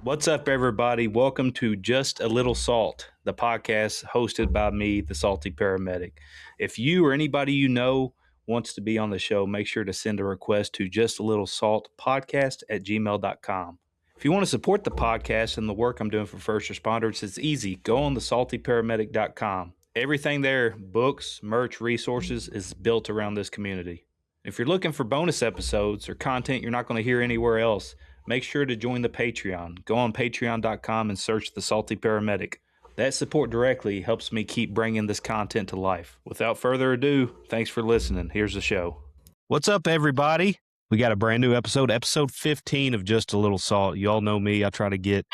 What's up, everybody? Welcome to Just a Little Salt, the podcast hosted by me, the Salty Paramedic. If you or anybody you know wants to be on the show, make sure to send a request to justalittlesaltpodcast@gmail.com. If you want to support the podcast and the work I'm doing for first responders, it's easy. Go on the saltyparamedic.com. Everything there, books, merch, resources, is built around this community. If you're looking for bonus episodes or content you're not going to hear anywhere else, make sure to join the Patreon. Go on patreon.com and search the Salty Paramedic. That support directly helps me keep bringing this content to life. Without further ado, thanks for listening. Here's the show. What's up, everybody? We got a brand new episode 15 of Just a Little Salt. You all know me. I try to get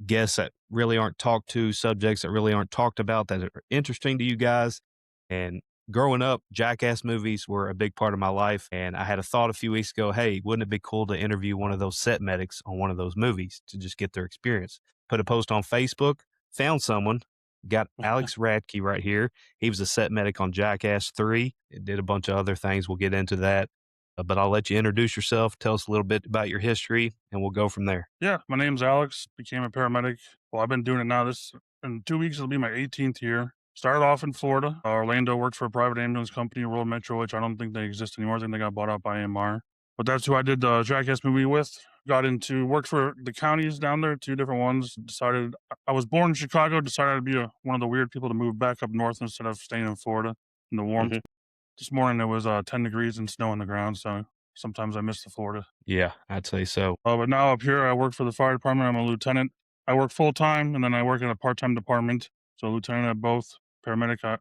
guests that really aren't talked to, subjects that really aren't talked about, that are interesting to you guys. And growing up, Jackass movies were a big part of my life, and I had a thought a few weeks ago, hey, wouldn't it be cool to interview one of those set medics on one of those movies to just get their experience? Put a post on Facebook, found someone, got Alex Radtke right here. He was a set medic on Jackass 3. It did a bunch of other things. We'll get into that. But I'll let you introduce yourself, tell us a little bit about your history, and we'll go from there. Yeah, my name's Alex, became a paramedic. Well, I've been doing it now. In 2 weeks, it'll be my 18th year. Started off in Florida. Orlando, worked for a private ambulance company, World Metro, which I don't think they exist anymore. I think they got bought out by AMR. But that's who I did the Jackass movie with. Worked for the counties down there, 2 different ones. I was born in Chicago, decided I'd be one of the weird people to move back up north instead of staying in Florida in the warmth. This morning it was 10 degrees and snow on the ground, so sometimes I miss the Florida. Yeah, I'd say so. But now up here, I work for the fire department. I'm a lieutenant. I work full-time, and then I work in a part-time department. So lieutenant at both. Paramedic, I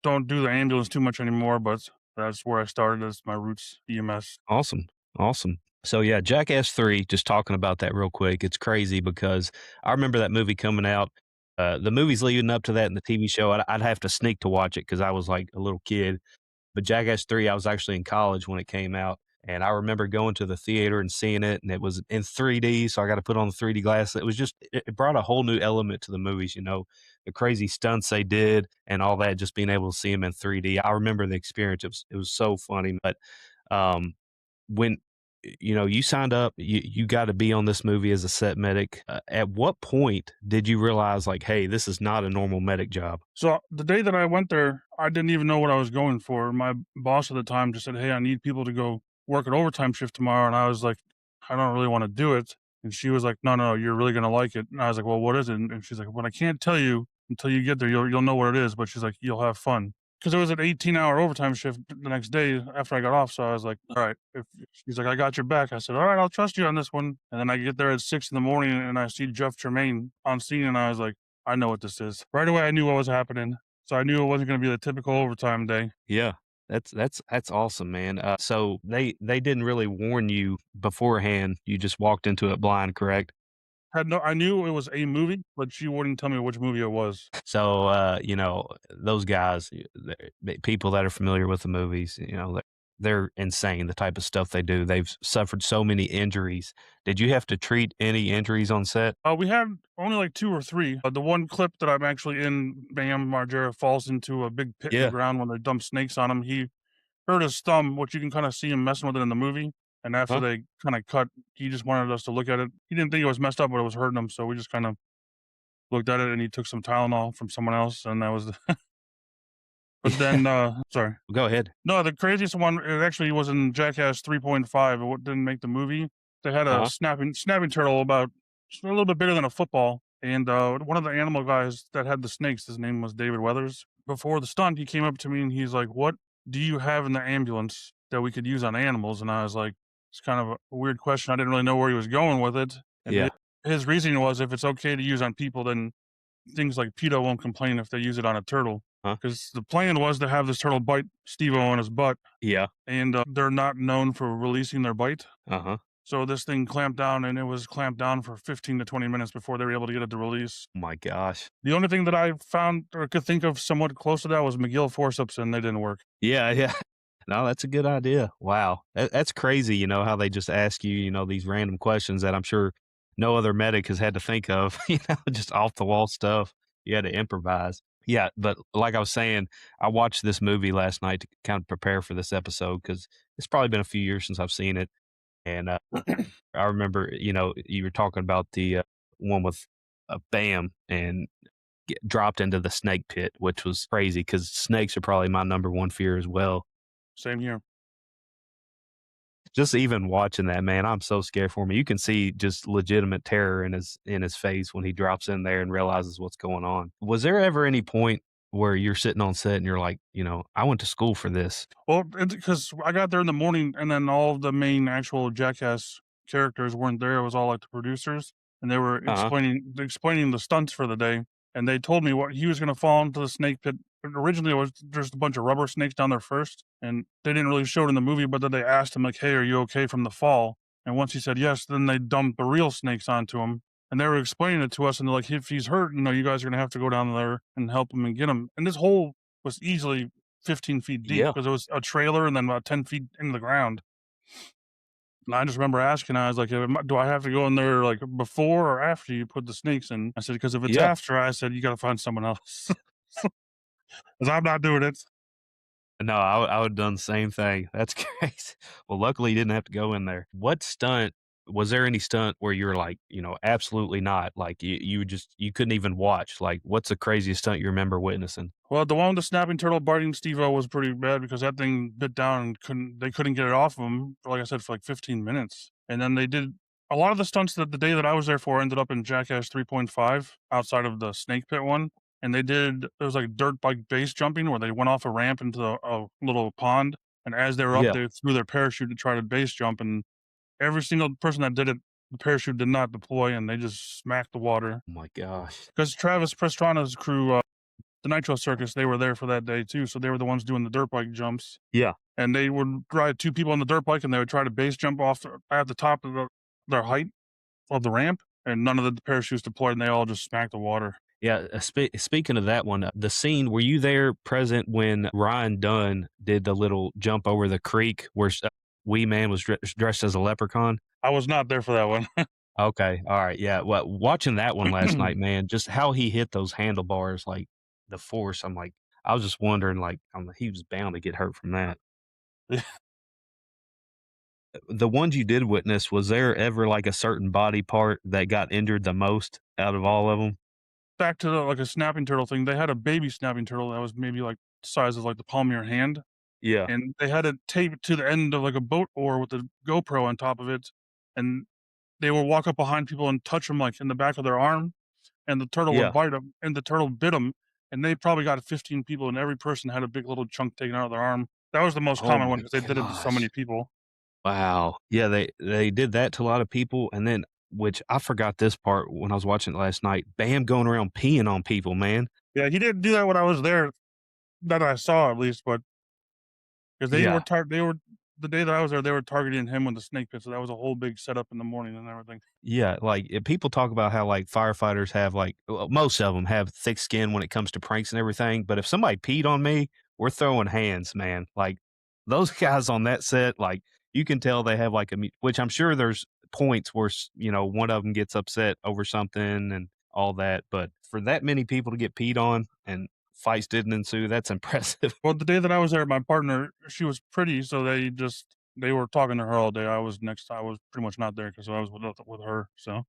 don't do the ambulance too much anymore, but that's where I started as my roots, EMS. Awesome. So yeah, Jackass 3, just talking about that real quick, it's crazy because I remember that movie coming out. The movies leading up to that and the TV show, I'd have to sneak to watch it because I was like a little kid. But Jackass 3, I was actually in college when it came out. And I remember going to the theater and seeing it, and it was in 3D, so I got to put on the 3D glasses. It was just, it brought a whole new element to the movies, the crazy stunts they did and all that, just being able to see them in 3D. I remember the experience. It was so funny. But when, you signed up, you got to be on this movie as a set medic. At what point did you realize, like, hey, this is not a normal medic job? So the day that I went there, I didn't even know what I was going for. My boss at the time just said, hey, I need people to go work an overtime shift tomorrow. And I was like, I don't really want to do it. And she was like, no, you're really going to like it. And I was like, well, what is it? And she's like, well, I can't tell you until you get there. You'll know what it is. But she's like, you'll have fun. Because it was an 18-hour overtime shift the next day after I got off. So I was like, all right. She's like, I got your back. I said, all right, I'll trust you on this one. And then I get there at 6 a.m. and I see Jeff Tremaine on scene. And I was like, I know what this is. Right away, I knew what was happening. So I knew it wasn't going to be the typical overtime day. Yeah. That's awesome, man. So they didn't really warn you beforehand. You just walked into it blind, correct? I knew it was a movie, but she wouldn't tell me which movie it was. So, those guys, people that are familiar with the movies, they're insane, the type of stuff they do. They've suffered so many injuries. Did you have to treat any injuries on set? We had only like 2 or 3. The one clip that I'm actually in, Bam Margera falls into a big pit in the ground when they dump snakes on him. He hurt his thumb, which you can kind of see him messing with it in the movie. And after they kind of cut, he just wanted us to look at it. He didn't think it was messed up, but it was hurting him. So we just kind of looked at it, and he took some Tylenol from someone else, and that was But then, sorry. Go ahead. No, the craziest one, it actually was in Jackass 3.5. It didn't make the movie. They had a snapping turtle about a little bit bigger than a football. And one of the animal guys that had the snakes, his name was David Weathers. Before the stunt, he came up to me and he's like, what do you have in the ambulance that we could use on animals? And I was like, it's kind of a weird question. I didn't really know where he was going with it. And his reasoning was, if it's okay to use on people, then things like PETA won't complain if they use it on a turtle. Because the plan was to have this turtle bite Steve-O on his butt. Yeah. And they're not known for releasing their bite. So this thing clamped down, and it was clamped down for 15 to 20 minutes before they were able to get it to release. Oh my gosh. The only thing that I found or could think of somewhat close to that was McGill forceps, and they didn't work. Yeah. No, that's a good idea. Wow. That's crazy, how they just ask you, these random questions that I'm sure no other medic has had to think of, just off the wall stuff. You had to improvise. Yeah, but like I was saying, I watched this movie last night to kind of prepare for this episode because it's probably been a few years since I've seen it. and I remember, you were talking about the one with Bam and get dropped into the snake pit, which was crazy because snakes are probably my number one fear as well. Same here. Just even watching that, man, I'm so scared for me. You can see just legitimate terror in his face when he drops in there and realizes what's going on. Was there ever any point where you're sitting on set and you're like, I went to school for this? Well, because I got there in the morning, and then all of the main actual Jackass characters weren't there. It was all like the producers, and they were Uh-huh. explaining the stunts for the day. And they told me what he was going to fall into the snake pit. But originally, it was just a bunch of rubber snakes down there first, and they didn't really show it in the movie. But then they asked him like, "Hey, are you okay from the fall?" And once he said yes, then they dumped the real snakes onto him. And they were explaining it to us, and they're like, "If he's hurt, you guys are going to have to go down there and help him and get him." And this hole was easily 15 feet deep Yeah. because it was a trailer and then about 10 feet in the ground. And I just remember asking, I was like, Do I have to go in there like before or after you put the snakes in? I said, because if it's Yeah. after, I said, you got to find someone else because I'm not doing it. No, I would have done the same thing. That's crazy. Well, luckily, you didn't have to go in there. What stunt was there any stunt where you were like, absolutely not? Like you couldn't even watch. Like, what's the craziest stunt you remember witnessing? Well, the one with the snapping turtle biting Steve-O was pretty bad because that thing bit down and they couldn't get it off of him, like I said, for like 15 minutes. And then they did a lot of the stunts that the day that I was there for ended up in Jackass 3.5 outside of the snake pit one. And it was like dirt bike base jumping where they went off a ramp into a little pond. And as they were up, Yeah. they threw their parachute to try to base jump. And every single person that did it, the parachute did not deploy and they just smacked the water. Oh my gosh. Because Travis Pastrana's crew, the Nitro Circus, they were there for that day too, so they were the ones doing the dirt bike jumps, Yeah. and they would ride 2 people on the dirt bike, and they would try to base jump off at the top of their height of the ramp, and none of the parachutes deployed, and they all just smacked the water. Yeah. Speaking of that one, the scene, were you there present when Ryan Dunn did the little jump over the creek where Wee Man was dressed as a leprechaun? I was not there for that one. Okay, alright, yeah, well, watching that one last night, man, just how he hit those handlebars, like, the force, I was just wondering, like, he was bound to get hurt from that. The ones you did witness, was there ever, like, a certain body part that got injured the most out of all of them? Back to like, a snapping turtle thing, they had a baby snapping turtle that was maybe, like, the size of, like, the palm of your hand, Yeah, and they had it taped to the end of, like, a boat oar with a GoPro on top of it, and they would walk up behind people and touch them, like, in the back of their arm, and the turtle would yeah. bite them, and the turtle bit them, and they probably got 15 people, and every person had a big little chunk taken out of their arm. That was the most Oh common one my because they did it to so many gosh. people. Wow. Yeah, they did that to a lot of people, and then which I forgot this part when I was watching it last night, Bam going around peeing on people, man. Yeah, he didn't do that when I was there, that I saw at least, but because Yeah. they were the day that I was there, they were targeting him with the snake pit, so that was a whole big setup in the morning and everything. Yeah, like, people talk about how, like, firefighters have, like well, most of them have thick skin when it comes to pranks and everything, but if somebody peed on me, we're throwing hands, man. Like, those guys on that set, like, you can tell they have, like, a mu which I'm sure there's points where one of them gets upset over something and all that, but for that many people to get peed on and fights didn't ensue, that's impressive. Well, the day that I was there, my partner, she was pretty, so they were talking to her all day. I was pretty much not there because I was with her, so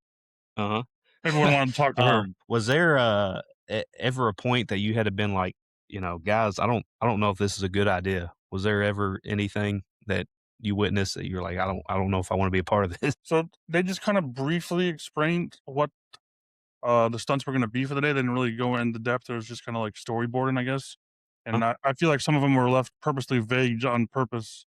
Uh-huh. everyone wanted to talk to her. Was there, ever a point that you had to been like, "Guys, I don't know if this is a good idea." Was there ever anything that you witnessed that you're like, I don't know if I wanna be a part of this?" So they just kind of briefly explained what the stunts were gonna be for the day. They didn't really go into depth. It was just kinda like storyboarding, I guess. Huh? And I feel like some of them were left purposely vague on purpose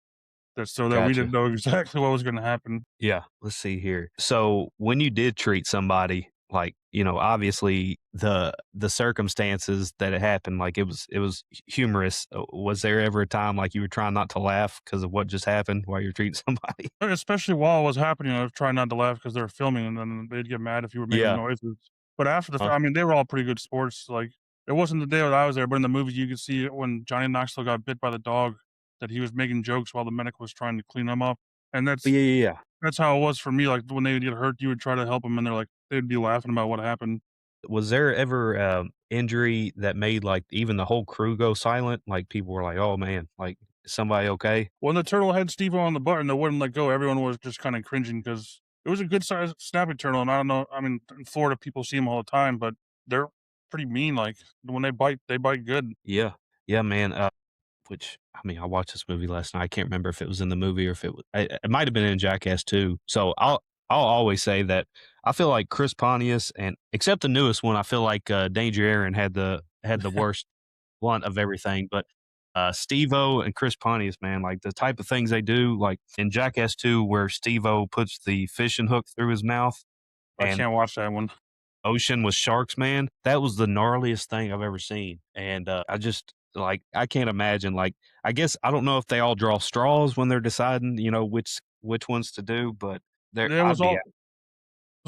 that so that we didn't Gotcha. know exactly what was gonna happen. Yeah, let's see here. So, when you did treat somebody, like, obviously the circumstances that it happened, like, it was humorous. Was there ever a time, like, you were trying not to laugh because of what just happened while you're treating somebody? Especially while it was happening, I was trying not to laugh because they were filming, and then they'd get mad if you were making Yeah. noises. But after Huh? I mean, they were all pretty good sports. Like, it wasn't the day that I was there, but in the movie, you could see it when Johnny Knoxville got bit by the dog that he was making jokes while the medic was trying to clean him up. And Oh, yeah, yeah, yeah. that's how it was for me. Like, when they would get hurt, you would try to help them, and they'd be laughing about what happened. Was there ever, injury that made, like, even the whole crew go silent? Like, people were like, "Oh, man," like Is somebody okay? When the turtle had Steve on the butt and they wouldn't let go, everyone was just kinda cringing because it was a good sized snapping turtle, and I don't know, I mean, in Florida, people see them all the time, but they're pretty mean, like, when they bite good. Yeah. Yeah, man, which I mean, I watched this movie last night. I can't remember if it was in the movie or if it might have been in Jackass too. So I'll always say that I feel like Chris Pontius and except the newest one, I feel like Danger Aaron had the worst blunt of everything. But Steve-O and Chris Pontius, man, like the type of things they do, like in Jackass 2, where Steve-O puts the fishing hook through his mouth I and can't watch that one. ocean with sharks, man. That was the gnarliest thing I've ever seen, and, I just like, I can't imagine, like I guess I don't know if they all draw straws when they're deciding, which ones to do, but there It I'd was be all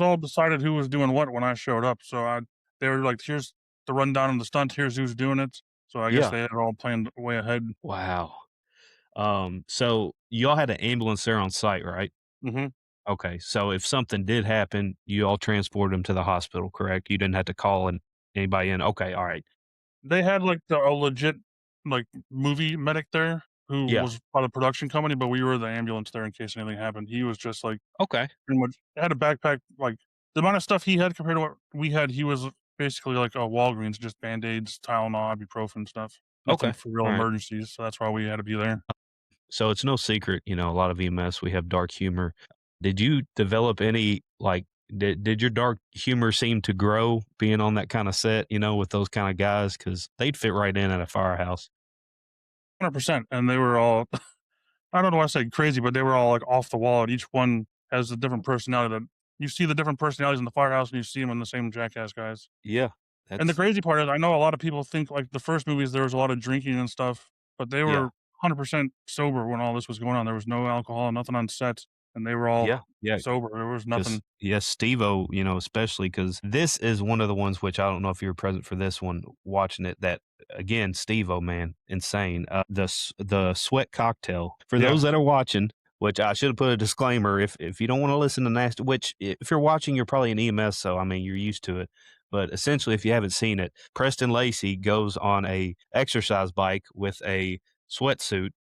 out. decided who was doing what when I showed up, so I they were like, "Here's the rundown of the stunt, here's who's doing it." So I guess Yeah. they had it all planned way ahead. Wow. So y'all had an ambulance there on site, right? Mhm. Okay, so if something did happen, you all transported him to the hospital, correct? You didn't have to call anybody in? Okay, alright. They had, like, a legit, like, movie medic there who Yeah. was part of the production company, but we were the ambulance there in case anything happened. He was just, like, Okay. pretty much had a backpack, like, the amount of stuff he had compared to what we had, he was basically like a Walgreens, just Band-Aids, Tylenol, ibuprofen stuff. Nothing Okay. for real Alright. emergencies, so that's why we had to be there. So it's no secret, a lot of EMS, we have dark humor. Did you develop any like did your dark humor seem to grow being on that kind of set, with those kind of guys? Because they'd fit right in at a firehouse. 100%, and they were all I don't know why I say crazy, but they were all, like, off the wall, and each one has a different personality that you see the different personalities in the firehouse, and you see them in the same Jackass guys. Yeah, And the that's crazy part is I know a lot of people think, like, the first movies, there was a lot of drinking and stuff, but they yeah. were 100% sober when all this was going on. There was no alcohol, nothing on set, and they were all Yeah, yeah. sober. There was Because nothing. yes, Steve-O, especially because this is one of the ones which I don't know if you were present for this one, watching it, that again, Steve-O, man, insane. The sweat cocktail. For Yeah. those that are watching, which I should have put a disclaimer, if you don't wanna listen to nasty, which if you're watching, you're probably an EMS, so, I mean, you're used to it. But essentially, if you haven't seen it, Preston Lacy goes on a exercise bike with a sweatsuit,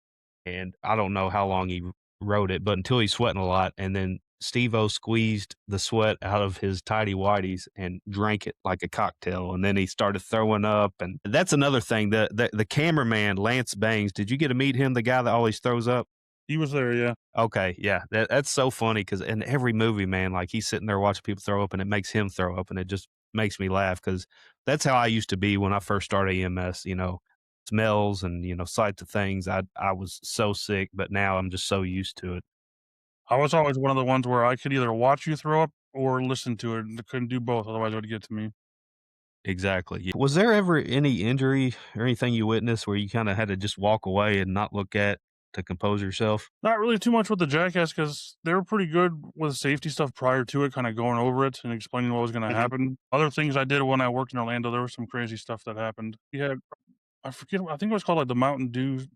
and I don't know how long he rode it, but until he's sweating a lot, and then Steve-O squeezed the sweat out of his tidy whities and drank it like a cocktail, and then he started throwing up, and that's another thing. The cameraman Lance Bangs, did you get to meet him? The guy that always throws up. He was there, yeah. Okay, yeah, that's so funny because in every movie, man, like he's sitting there watching people throw up, and it makes him throw up, and it just makes me laugh because that's how I used to be when I first started EMS. Smells and sights of things. I was so sick, but now I'm just so used to it. I was always one of the ones where I could either watch you throw up or listen to it, and I couldn't do both, otherwise it would get to me. Exactly. Yeah. Was there ever any injury or anything you witnessed where you kind of had to just walk away and not look at to compose yourself? Not really too much with the Jackass because they were pretty good with safety stuff prior to it, kinda going over it and explaining what was gonna Mhm. happen. Other things I did when I worked in Orlando, there was some crazy stuff that happened. We had I forget, I think it was called, like, the Mountain Dew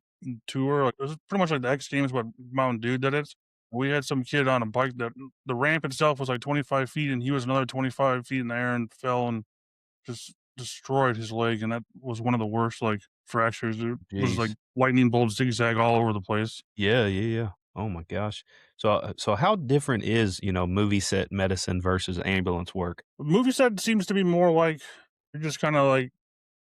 tour, like, it was pretty much like the X Games, but Mountain Dew did it. We had some kid on a bike that the ramp itself was, like, 25 feet, and he was another 25 feet in the air and fell and just destroyed his leg, and that was one of the worst, like, fractures. It was, like, Jeez. lightning bolts zigzag all over the place. Yeah, yeah, yeah. Oh my gosh. So how different is, movie set medicine versus ambulance work? Movie set seems to be more like you're just kinda, like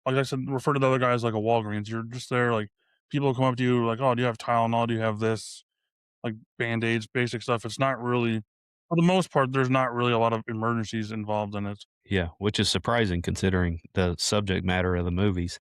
I said, refer to the other guy as like a Walgreens. You're just there, like, people come up to you like, "Oh, do you have Tylenol? Do you have this?" Like, Band-Aids, basic stuff. It's not really for the most part, there's not really a lot of emergencies involved in it. Yeah, which is surprising considering the subject matter of the movies.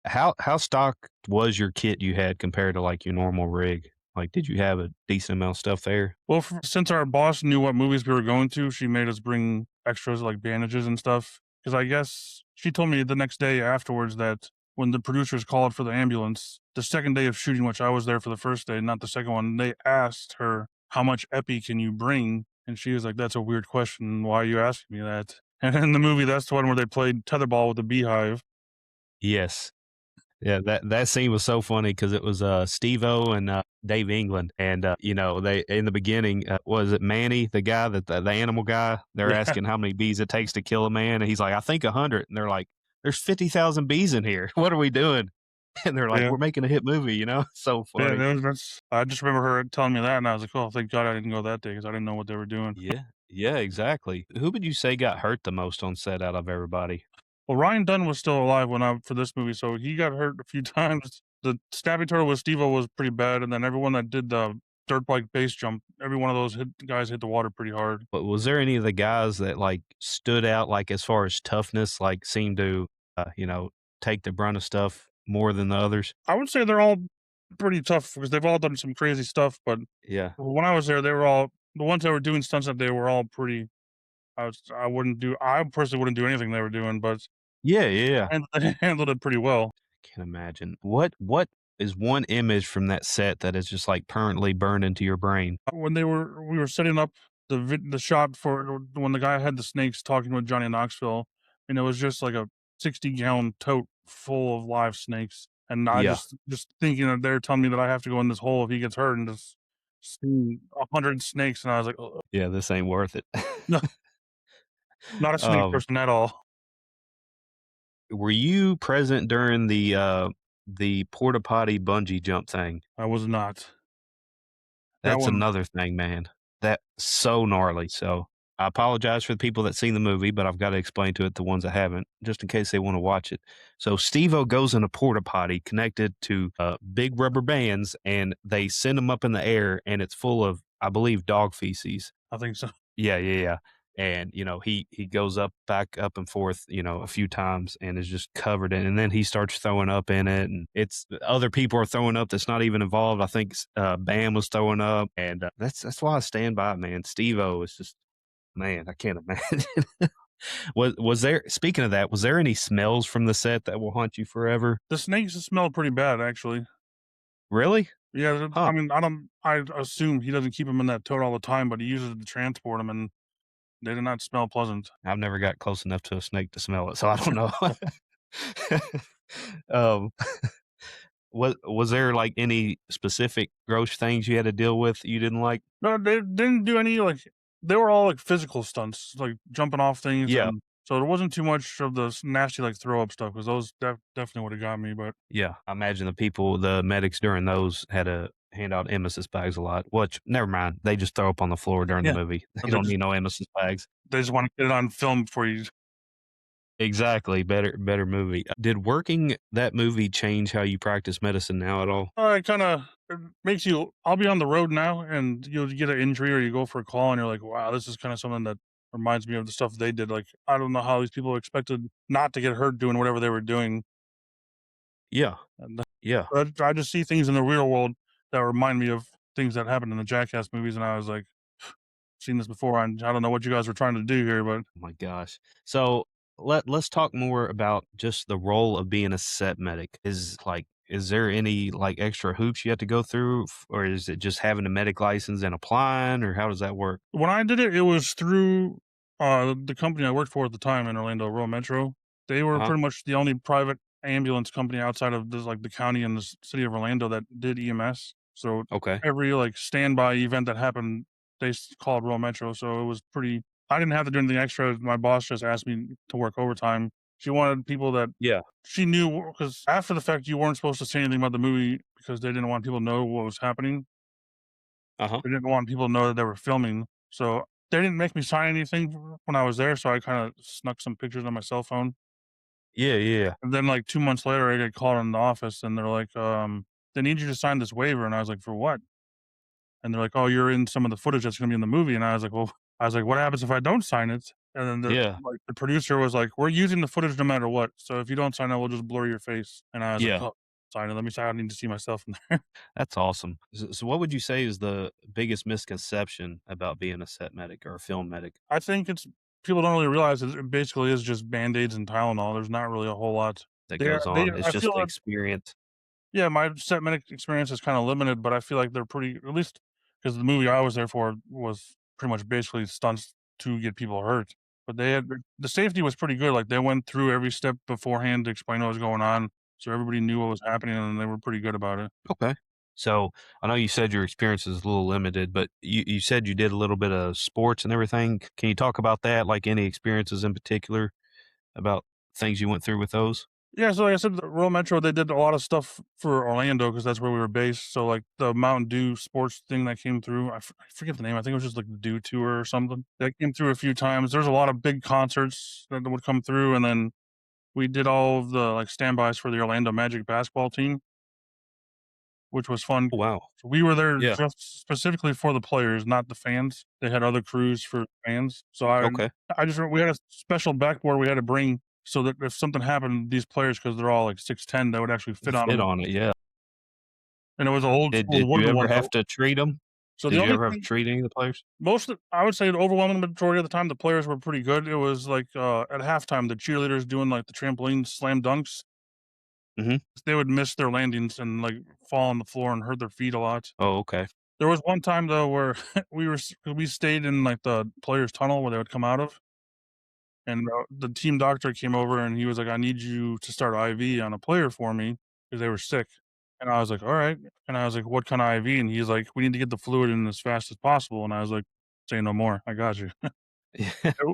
How stocked was your kit you had compared to like your normal rig? Like, did you have a decent amount of stuff there? Well, since our boss knew what movies we were going to, she made us bring extras like bandages and stuff. Because I guess she told me the next day afterwards that when the producers called for the ambulance, the second day of shooting, which I was there for the first day, not the second one, they asked her, "How much epi can you bring?" And she was like, "That's a weird question. Why are you asking me that?" And in the movie, that's the one where they played tetherball with the beehive. Yes. Yeah, that scene was so funny because it was, Steve-O and, Dave England, and, they in the beginning, was it Manny, the guy the animal guy? They're Yeah. asking how many bees it takes to kill a man, and he's like, "I think 100," and they're like, "There's 50,000 bees in here. What are we doing?" and they're like, Yeah. "We're making a hit movie," you know? So Yeah, funny. that's I just remember her telling me that, and I was like, "Oh, thank God I didn't go that day because I didn't know what they were doing." Yeah. Yeah, exactly. Who would you say got hurt the most on set out of everybody? Well, Ryan Dunn was still alive when I for this movie, so he got hurt a few times. The stabbing turtle with Steve-O was pretty bad, and then everyone that did the dirt bike base jump, every one of those guys hit the water pretty hard. But was there any of the guys that, like, stood out, like, as far as toughness, like, seemed to, you know, take the brunt of stuff more than the others? I would say they're all pretty tough because they've all done some crazy stuff, but Yeah. when I was there, they were all the ones that were doing stunts that day were all pretty I personally wouldn't do anything they were doing, but Yeah, yeah, yeah. and they handled it pretty well. Can't imagine. What is one image from that set that is just, like, permanently burned into your brain? When we were setting up the shot for when the guy had the snakes talking with Johnny Knoxville, and it was just like a 60-gallon tote full of live snakes, and I Yeah. just thinking that they're telling me that I have to go in this hole if he gets hurt and just see 100 snakes, and I was like, "Ugh, Yeah, this ain't worth it. no, not a snake Um, person at all." were you present during the porta potty bungee jump thing? I was not. That That's one another thing, man. That's so gnarly. So I apologize for the people that seen the movie, but I've got to explain to it the ones that haven't, just in case they want to watch it. So Steve-O goes in a porta potty connected to big rubber bands, and they send him up in the air, and it's full of, I believe, dog feces. I think so. Yeah, yeah, yeah. And, you know, he goes back up and forth, you know, a few times and is just covered in, and then he starts throwing up in it, and it's other people are throwing up that's not even involved. I think Bam was throwing up, and that's why I stand by it, man. Steve-O is just, man, I can't imagine. Was there, speaking of that, was there any smells from the set that will haunt you forever? The snakes smell pretty bad, actually. Really? Yeah, Huh. I mean, I assume he doesn't keep them in that tote all the time, but he uses it to transport them, and they did not smell pleasant. I've never got close enough to a snake to smell it, so I don't know. um was there, like, any specific gross things you had to deal with you didn't like? No, they didn't do any, like they were all, like, physical stunts, like jumping off things, Yeah, and so there wasn't too much of the nasty, like, throw up stuff, 'cause those definitely would've got me, but yeah. I imagine the medics during those had to hand out emesis bags a lot, which never mind, they just throw up on the floor during the yeah, movie. They but don't need no emesis bags. they just wanna get it on film before you Exactly, better movie. Did working that movie change how you practice medicine now at all? it kinda it makes you I'll be on the road now, and you'll get an injury or you go for a call, and you're like, "Wow, this is kinda something that reminds me of the stuff they did," like, I don't know how these people expected not to get hurt doing whatever they were doing, Yeah, and yeah. I just see things in the real world that remind me of things that happened in the Jackass movies, and I was like, "Seen this before, and I don't know what you guys were trying to do here, but." Oh my gosh. So let's talk more about just the role of being a set medic. Is there any like extra hoops you have to go through, or is it just having a medic license and applying, or how does that work? When I did it, it was through, the company I worked for at the time in Orlando, Rural Metro. They were Uh-huh. pretty much the only private ambulance company outside of this, like, the county and the city of Orlando that did EMS. So Okay. every, like, standby event that happened, they called Rural Metro. So it was pretty. I didn't have to do anything extra. My boss just asked me to work overtime. She wanted people that Yeah. she knew because after the fact, you weren't supposed to say anything about the movie because they didn't want people to know what was happening. Uh-huh. They didn't want people to know that they were filming, so they didn't make me sign anything when I was there, so I kinda snuck some pictures on my cell phone, Yeah, yeah, yeah. and then, like, 2 months later, I get called in the office, and they're like, "They need you to sign this waiver," and I was like, "For what?" And they're like, "Oh, you're in some of the footage that's gonna be in the movie," and I was like, "Well," I was like, "What happens if I don't sign it?" And then Yeah. the producer was like, "We're using the footage no matter what, so if you don't sign it, we'll just blur your face," and I was like, Yeah. "Oh, sign it, let me sign I need to see myself in there." That's awesome. So what would you say is the biggest misconception about being a set medic or a film medic I think it's people don't really realize it basically is just Band-Aids and Tylenol, there's not really a whole lot. that goes They on? It's I just feel the like experience. yeah, my set medic experience is kinda limited, but I feel like they're pretty at least because the movie I was there for was pretty much basically stunts to get people hurt, but they had the safety was pretty good, like, they went through every step beforehand to explain what was going on, so everybody knew what was happening, and they were pretty good about it. Okay. So I know you said your experience is a little limited, but you said you did a little bit of sports and everything. Can you talk about that? Like any experiences in particular about things you went through with those? Yeah, so like I said, the Royal Metro, they did a lot of stuff for Orlando because that's where we were based. So like the Mountain Dew sports thing that came through, I forget the name. I think it was just like the Dew Tour or something. That came through a few times. There's a lot of big concerts that would come through, and then we did all of the like standbys for the Orlando Magic basketball team, which was fun. Oh, wow. So we were there Yeah. just specifically for the players, not the fans. They had other crews for fans. So Okay. we had a special backboard we had to bring so that if something happened, these players, because they're all like 6'10", that would actually fit on Fit them. on it, yeah. And it was an old Did school you wooden ever one have though. to treat them? So the Did you only ever have to thing treat any of the players? I would say the overwhelming majority of the time, the players were pretty good. It was like, at halftime, the cheerleaders doing like the trampoline slam dunks, Mhm. they would miss their landings and like fall on the floor and hurt their feet a lot. Oh, okay. There was one time though where we stayed in like the players' tunnel where they would come out of, and the team doctor came over and he was like, "I need you to start IV on a player for me because they were sick." And I was like, "All right." And I was like, "What kind of IV?" And he's like, "We need to get the fluid in as fast as possible." And I was like, "Say no more. I got you."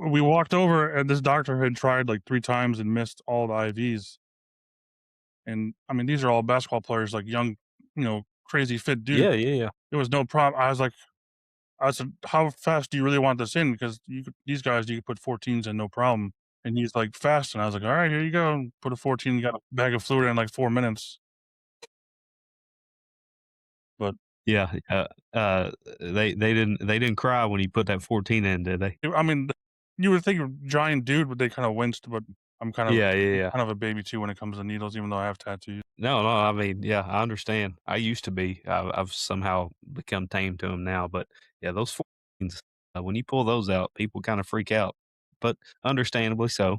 We walked over and this doctor had tried like 3 times and missed all the IVs. And I mean, these are all basketball players, like young, crazy fit dudes. Yeah, yeah, yeah. It was no problem. I said, "How fast do you really want this in? Because these guys, you could put 14s in no problem." And he's like, "Fast." And I was like, "All right, here you go. Put a 14, got a bag of fluid in like 4 minutes." But Yeah, they didn't cry when you put that 14 in, did they? I mean, you would think a giant dude, but they kind of winced. But Yeah, yeah, I'm yeah. kind of a baby too when it comes to needles, even though I have tattoos. No, no, I mean, yeah, I understand. I used to be. I've somehow become tame to them now, but yeah, those 14s, when you pull those out, people kinda freak out, but understandably so.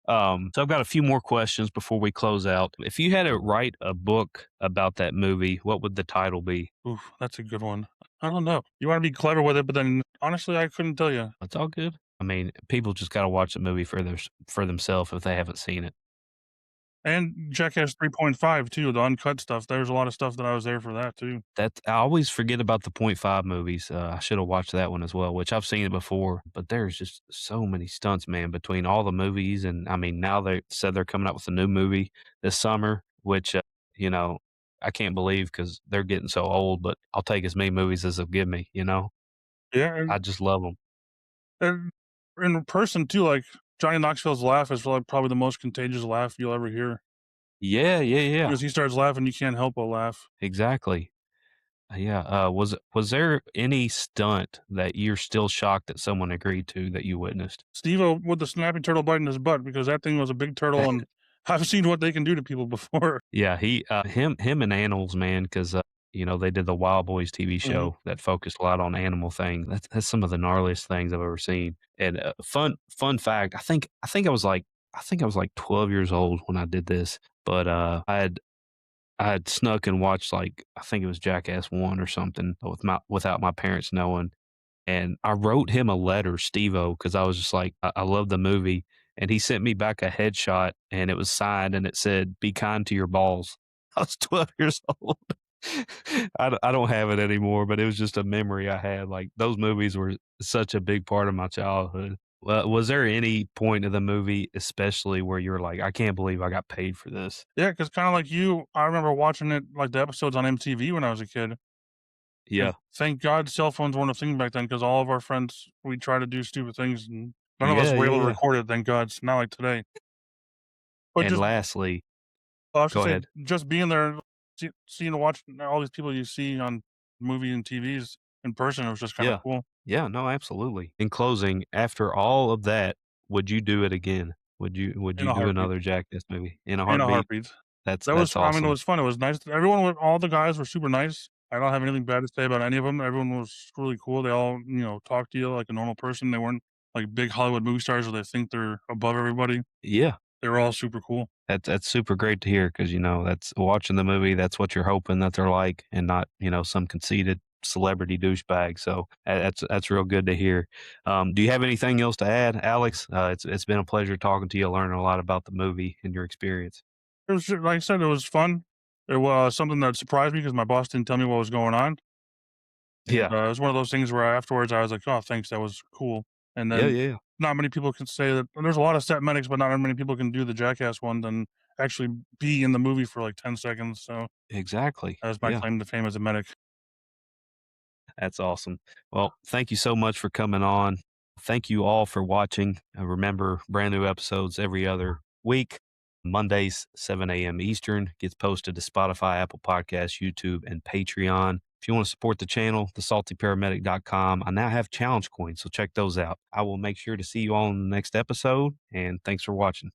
So I've got a few more questions before we close out. If you had to write a book about that movie, what would the title be? Ooh, that's a good one. I don't know. You want to be clever with it, but then honestly, I couldn't tell you. It's all good. I mean, people just gotta watch the movie for themselves if they haven't seen it. And Jackass 3.5 too, the uncut stuff. There's a lot of stuff that I was there for that too. That I always forget about the point five movies. I should have watched that one as well, which I've seen it before, but there's just so many stunts, man, between all the movies. And I mean, now they said they're coming out with a new movie this summer, which, you know, I can't believe because they're getting so old, but I'll take as many movies as they'll give me, you know? Yeah, I just love them. and in person too, like Johnny Knoxville's laugh is like probably the most contagious laugh you'll ever hear. Yeah, yeah, yeah, Because he starts laughing, you can't help but laugh. exactly. Yeah. Was there any stunt that you're still shocked that someone agreed to that you witnessed? Steve-O with the snapping turtle biting his butt because that thing was a big turtle, and I've seen what they can do to people before. Yeah, him and animals, man, because they did the Wild Boys TV Mhm. show that focused a lot on animal things. That's some of the gnarliest things I've ever seen. And fun fact, I think I was like 12 years old when I did this, but I had snuck and watched like I think it was Jackass 1 or something without my parents knowing. And I wrote him a letter, Steve-O, because I was just like, I love the movie. And he sent me back a headshot and it was signed and it said, "Be kind to your balls." I was 12 years old. I don't have it anymore, but it was just a memory I had. Like those movies were such a big part of my childhood. Well, was there any point of the movie, especially where you're like, I can't believe I got paid for this? Yeah, because kinda like you, I remember watching it, like, the episodes on MTV when I was a kid, and Yeah. thank God cell phones weren't a thing back then, because all of our friends, we try to do stupid things, and none of us Yeah, were yeah, able to yeah. record it, thank God. It's not like today. But And just lastly, I was go gonna say, ahead. just being there, seeing and watching all these people you see on movie and TVs in person, it was just kinda Yeah. cool. Yeah, no, absolutely. In closing, after all of that, would you do it again? Would In you a do heartbeat. another Jackass movie in a In a heartbeat? heartbeat. That's That was that's I mean, it awesome. was fun, it was nice. All the guys were super nice. I don't have anything bad to say about any of them. Everyone was really cool. They all, talked to you like a normal person. They weren't like big Hollywood movie stars where they think they're above everybody. Yeah, They were all super cool. that's super great to hear because that's watching the movie, that's what you're hoping that they're like and not, some conceited celebrity douchebag. So that's real good to hear. Do you have anything else to add, Alex? It's been a pleasure talking to you, learning a lot about the movie and your experience. It was like I said, it was fun. It was something that surprised me because my boss didn't tell me what was going on. And, Yeah. it was one of those things where afterwards I was like, "Oh, thanks, that was cool." And Yeah, then yeah, yeah. not many people can say that there's a lot of set medics, but not many people can do the Jackass one, then actually be in the movie for like 10 seconds. So Exactly. that was my Yeah. claim to fame as a medic. That's awesome. Well, thank you so much for coming on. Thank you all for watching. Remember, brand new episodes every other week. Mondays, 7 a.m. Eastern, gets posted to Spotify, Apple Podcasts, YouTube, and Patreon. If you want to support the channel, thesaltyparamedic.com. I now have challenge coins, so check those out. I will make sure to see you all in the next episode, and thanks for watching.